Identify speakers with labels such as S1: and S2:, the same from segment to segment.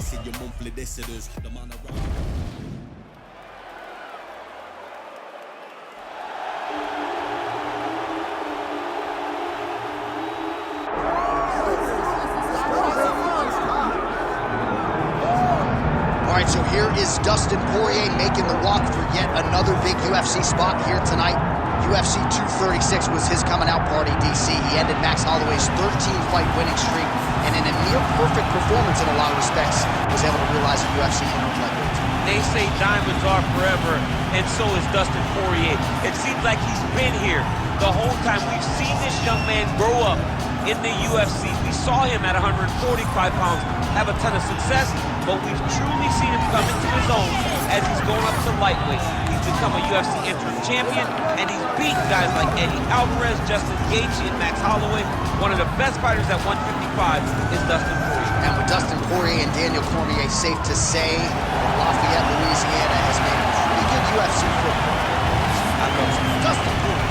S1: All right, so here is Dustin Poirier making the walk for yet another big UFC spot here tonight. UFC 236 was his coming out party, DC. He ended Max Holloway's 13-fight winning streak, and in a near-perfect performance in a lot of respects, was able to realize a UFC interim lightweight.
S2: They say diamonds are forever, and so is Dustin Poirier. It seems like he's been here the whole time. We've seen this young man grow up in the UFC. We saw him at 145 pounds have a ton of success, but we've truly seen him come into his own as he's going up to lightweight. He's become a UFC interim champion, and he's beaten guys like Eddie Alvarez, Justin Gaethje, and Max Holloway. One of the best fighters at 155 is Dustin Poirier.
S1: And with Dustin Poirier and Daniel Cormier, safe to say, Lafayette, Louisiana has made a pretty good UFC football. Dustin Poirier.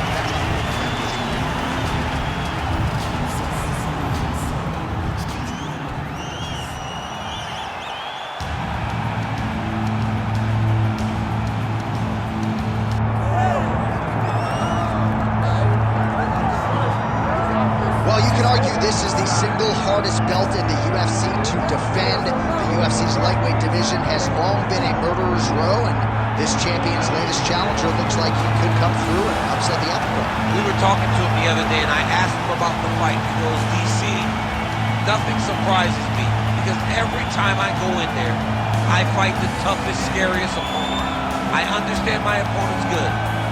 S1: This is the single hardest belt in the UFC to defend. The UFC's lightweight division has long been a murderer's row, and this champion's latest challenger looks like he could come through and upset the apple cart.
S2: We were talking to him the other day, and I asked him about the fight. He goes, DC, nothing surprises me, because every time I go in there, I fight the toughest, scariest opponent. I understand my opponent's good,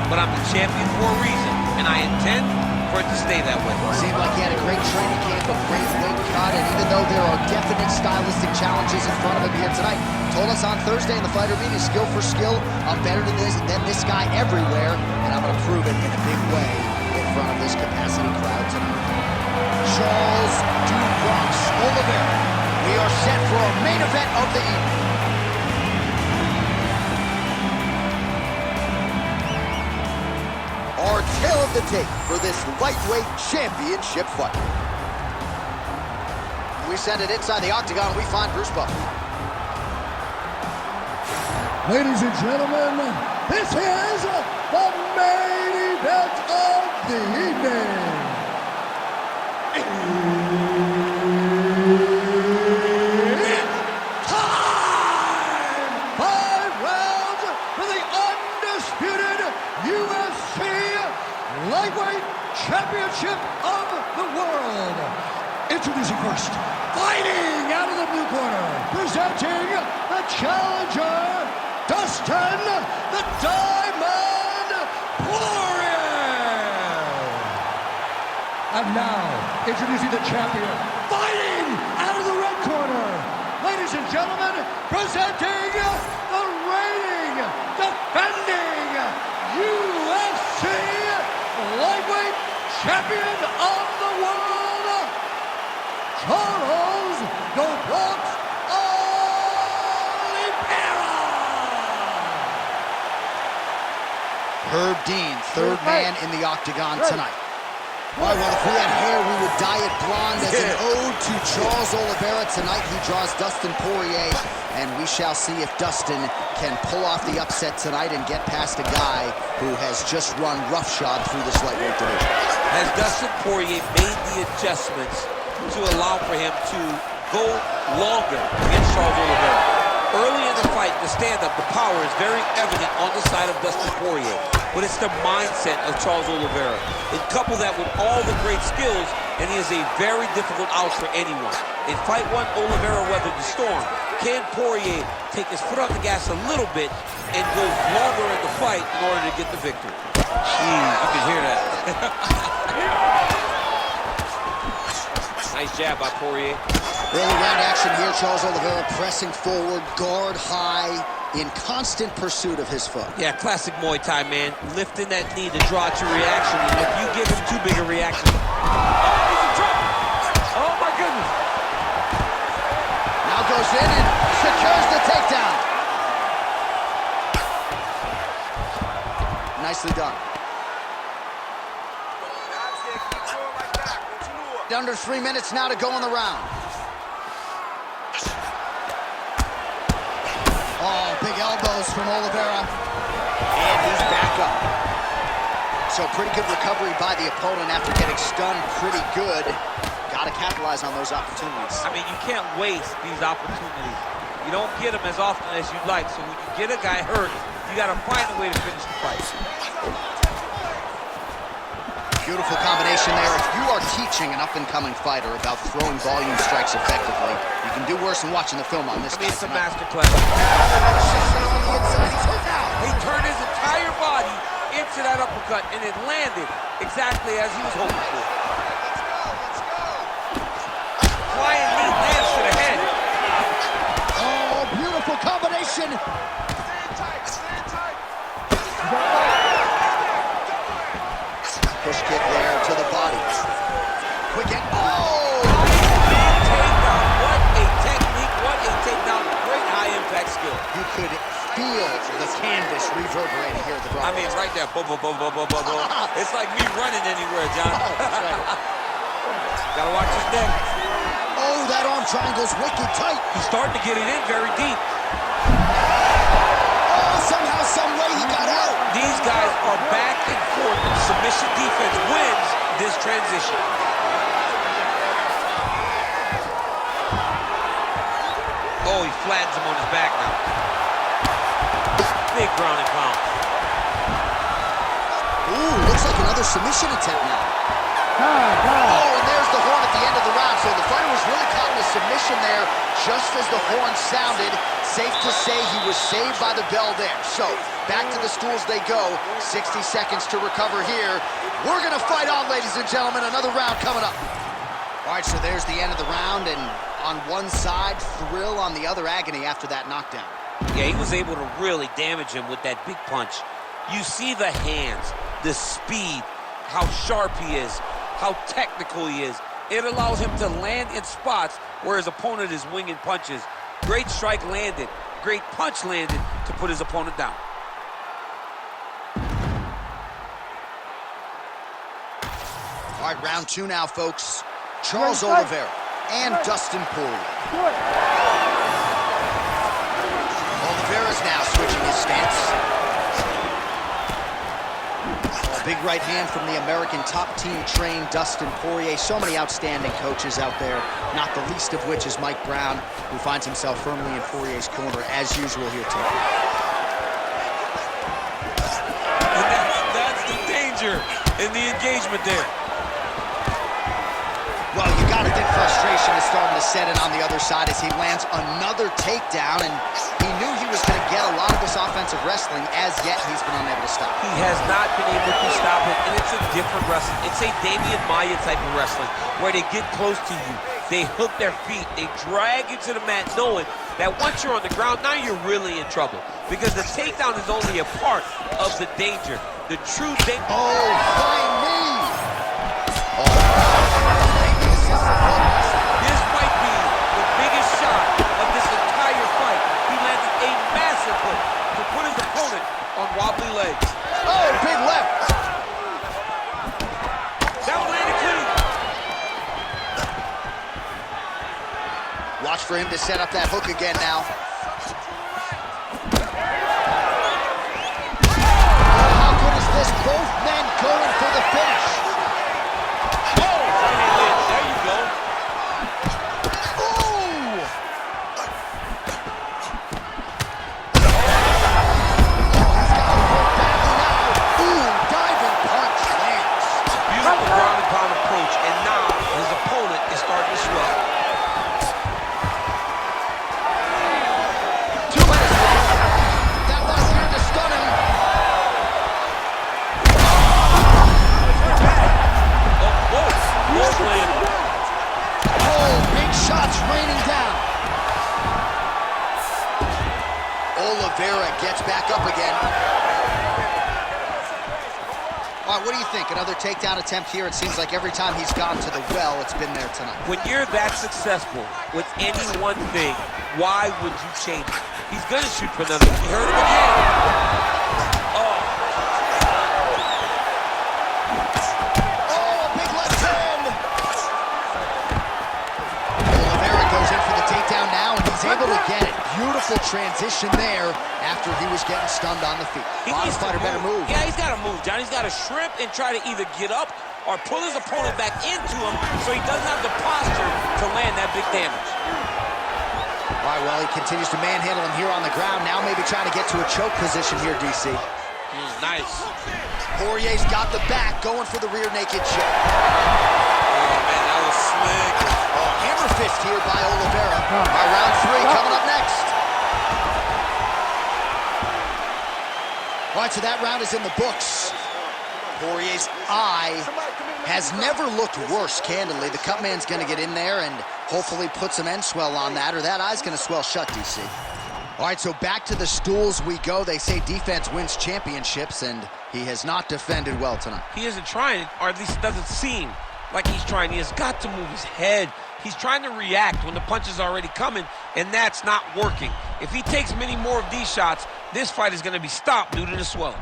S2: but I'm the champion for a reason, and I intend for it to stay that way.
S1: Seemed like he had a great training camp, a great weight cut, and even though there are definite stylistic challenges in front of him here tonight, told us on Thursday in the fighter meeting, skill for skill, I'm better than this guy everywhere, and I'm going to prove it in a big way in front of this capacity crowd tonight. Charles Du Bronx Oliveira. We are set for our main event of the evening. Our tale of the tape for this lightweight championship fight. We send it inside the octagon. We find Bruce Buffer.
S3: Ladies and gentlemen, this is the main event of the evening. It's time! 5 rounds for the undisputed UFC Lightweight Championship of the World. Introducing first, fighting out of the blue corner, presenting the challenger, Dustin the Diamond Poirier. And now, introducing the champion, fighting out of the red corner, ladies and gentlemen, presenting the reigning, defending UFC Lightweight Champion of the World, Charles Du Bronx Oliveira.
S1: Herb Dean, third man in the octagon tonight. Boy, well, if we had hair, we would dye it blonde as an ode to Charles Oliveira. Tonight, he draws Dustin Poirier, and we shall see if Dustin can pull off the upset tonight and get past a guy who has just run roughshod through this lightweight division.
S2: Has Dustin Poirier made the adjustments to allow for him to go longer against Charles Oliveira? Early in the fight, the stand-up, the power is very evident on the side of Dustin Poirier, but it's the mindset of Charles Oliveira. And couple that with all the great skills, and he is a very difficult out for anyone. In fight one, Oliveira weathered the storm. Can Poirier take his foot off the gas a little bit and go longer in the fight in order to get the victory? Jeez, you can hear that. Nice jab by Poirier.
S1: Early round action here. Charles Oliveira pressing forward, guard high, in constant pursuit of his foe.
S2: Yeah, classic Muay Thai, man. Lifting that knee to draw out your reaction, and if you give him too big a reaction... Oh, my goodness!
S1: Now goes in and secures the takedown. Nicely done. Under 3 minutes now to go in the round. big elbows from Oliveira. And he's back up. So pretty good recovery by the opponent after getting stunned pretty good. Got to capitalize on those opportunities.
S2: I mean, you can't waste these opportunities. You don't get them as often as you'd like. So when you get a guy hurt, you got to find a way to finish the fight.
S1: Beautiful combination there. If you are teaching an up-and-coming fighter about throwing volume strikes effectively, you can do worse than watching the film on this.
S2: I mean, it's a masterclass. He turned his entire body into that uppercut, and it landed exactly as he was hoping for. Flying knee lands to the head.
S1: Oh, beautiful combination. Push kick there to the body. Quick and oh!
S2: Takedown. What a technique. What a takedown. Great high impact skill.
S1: You could feel the canvas reverberating here at the
S2: I mean, right there. Boom, boom, boom, boom, boom, boom, boom. It's like me running anywhere, John.
S1: Oh, that's right.
S2: Gotta watch his neck.
S1: Oh, that arm triangle's wicked tight.
S2: He's starting to get it in very deep.
S1: Oh, somehow, some way he got out.
S2: These guys are back and forth. Submission defense wins this transition. Oh, he flattens him on his back now. Big ground and pound.
S1: Ooh, looks like another submission attempt now. Oh, and there's the horn at the end of the round. So the fighter was really caught in a submission there just as the horn sounded. Safe to say he was saved by the bell there. So back to the stools they go. 60 seconds to recover here. We're going to fight on, ladies and gentlemen. Another round coming up. All right, so there's the end of the round. And on one side, thrill, on the other, agony after that knockdown.
S2: Yeah, he was able to really damage him with that big punch. You see the hands, the speed, how sharp he is, how technical he is. It allows him to land in spots where his opponent is winging punches. Great strike landed, great punch landed to put his opponent down.
S1: All right, round two now, folks. Charles Oliveira and Dustin Poirier. Oliveira's now switching his stance. A big right hand from the American top team trained Dustin Poirier. So many outstanding coaches out there, not the least of which is Mike Brown, who finds himself firmly in Poirier's corner as usual here tonight.
S2: And that's the danger in the engagement there.
S1: Well, you gotta think frustration is starting to set in on the other side as he lands another takedown, and he knew he was gonna get a lot of this offensive wrestling. As yet, he's been unable to stop.
S2: He has not been able to stop it, and it's a different wrestling. It's a Damian Maia type of wrestling, where they get close to you, they hook their feet, they drag you to the mat, knowing that once you're on the ground, now you're really in trouble. Because the takedown is only a part of the danger. The true danger.
S1: Oh, flying knee!
S2: This might be the biggest shot of this entire fight. He landed a massive hook to put his opponent on wobbly legs.
S1: Oh, big left!
S2: That one landed clean.
S1: Watch for him to set up that hook again now. How good is this? Both men going for the finish.
S2: There you go.
S1: Diving punch lands.
S2: Beautiful ground and pound approach, and now his opponent is starting to swell.
S1: 2 minutes left. That was here to stun him.
S2: Both landed.
S1: Oh, big shots raining down. Oliveira gets back up again. All right, what do you think? Another takedown attempt here. It seems like every time he's gone to the well, it's been there tonight.
S2: When you're that successful with any one thing, why would you change it? He's gonna shoot for another. He hurt him again. Oh.
S1: Oh, a big left hand. Oliveira goes in for the takedown now, and he's able to get it. Beautiful transition there after he was getting stunned on the feet. Bottom fighter better move.
S2: Yeah, he's got to move, John. He's got to shrimp and try to either get up or pull his opponent back into him so he doesn't have the posture to land that big damage.
S1: All right, well, he continues to manhandle him here on the ground. Now maybe trying to get to a choke position here, DC.
S2: Nice.
S1: Poirier's got the back, going for the rear naked choke.
S2: Oh, man, that was slick.
S1: Oh, hammer fist here by Oliveria. Round 3 coming up next. All right, so that round is in the books. Poirier's eye has never looked worse, candidly. The cut man's going to get in there and hopefully put some end swell on that, or that eye's going to swell shut, DC. All right, so back to the stools we go. They say defense wins championships, and he has not defended well tonight.
S2: He isn't trying, or at least it doesn't seem like he's trying. He has got to move his head. He's trying to react when the punch is already coming, and that's not working. If he takes many more of these shots, this fight is going to be stopped due to the swelling.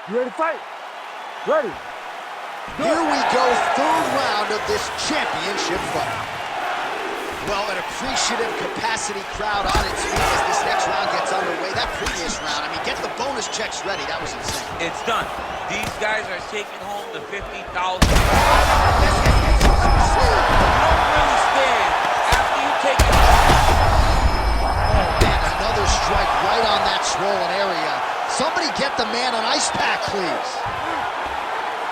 S4: You ready to fight? Ready.
S1: Here we go, third round of this championship fight. Well, an appreciative capacity crowd on its feet as this next round gets underway. That previous round, I mean, get the bonus checks ready. That was insane.
S2: It's done. These guys are taking home the $50,000. You don't really stand after you take it.
S1: Oh, man, another strike right on that swollen area. Somebody get the man an ice pack, please.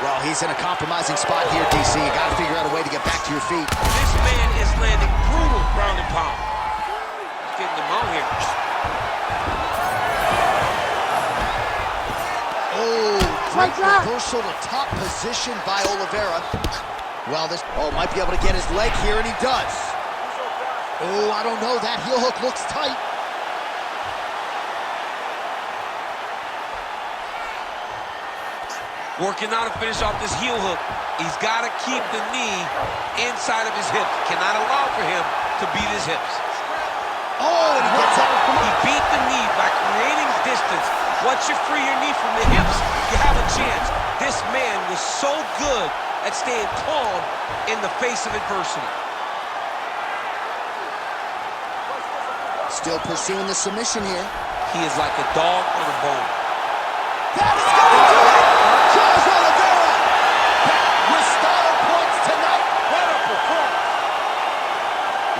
S1: Well, he's in a compromising spot here, DC. You got to figure out a way to get back to your feet.
S2: This man is landing brutal ground and pound. He's getting them out here.
S1: Oh, great reversal to top position by Oliveria. Well, might be able to get his leg here, and he does. Oh, I don't know. That heel hook looks tight.
S2: Working now to finish off this heel hook. He's got to keep the knee inside of his hips. Cannot allow for him to beat his hips.
S1: Oh, and he gets up.
S2: He beat the knee by creating distance. Once you free your knee from the hips, you have a chance. This man was so good at staying calm in the face of adversity.
S1: Still pursuing the submission here.
S2: He is like a dog on a bone.
S1: That is going to do it! Charles Oliveria! With style points tonight.
S2: What a performance!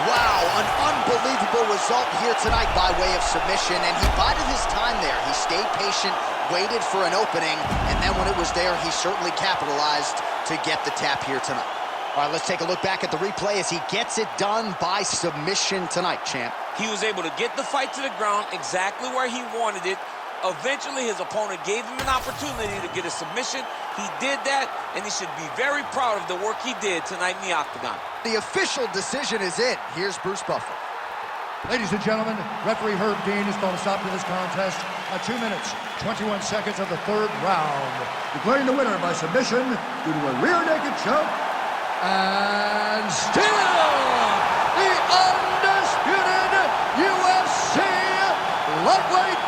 S1: Wow, an unbelievable result here tonight by way of submission, and he bided his time there. He stayed patient, waited for an opening, and then when it was there, he certainly capitalized to get the tap here tonight. All right, let's take a look back at the replay as he gets it done by submission tonight, champ.
S2: He was able to get the fight to the ground exactly where he wanted it. Eventually, his opponent gave him an opportunity to get a submission. He did that, and he should be very proud of the work he did tonight in the octagon.
S1: The official decision is in. Here's Bruce Buffer.
S3: Ladies and gentlemen, referee Herb Dean has called a stop to this contest at 2 minutes, 21 seconds of the third round, declaring the winner by submission due to a rear naked choke, and still the undisputed UFC lightweight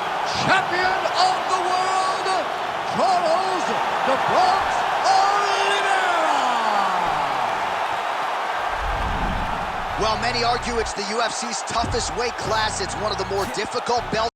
S3: champion of the world, Charles "The Bronx" Oliveria.
S1: Well, many argue it's the UFC's toughest weight class. It's one of the more difficult belts.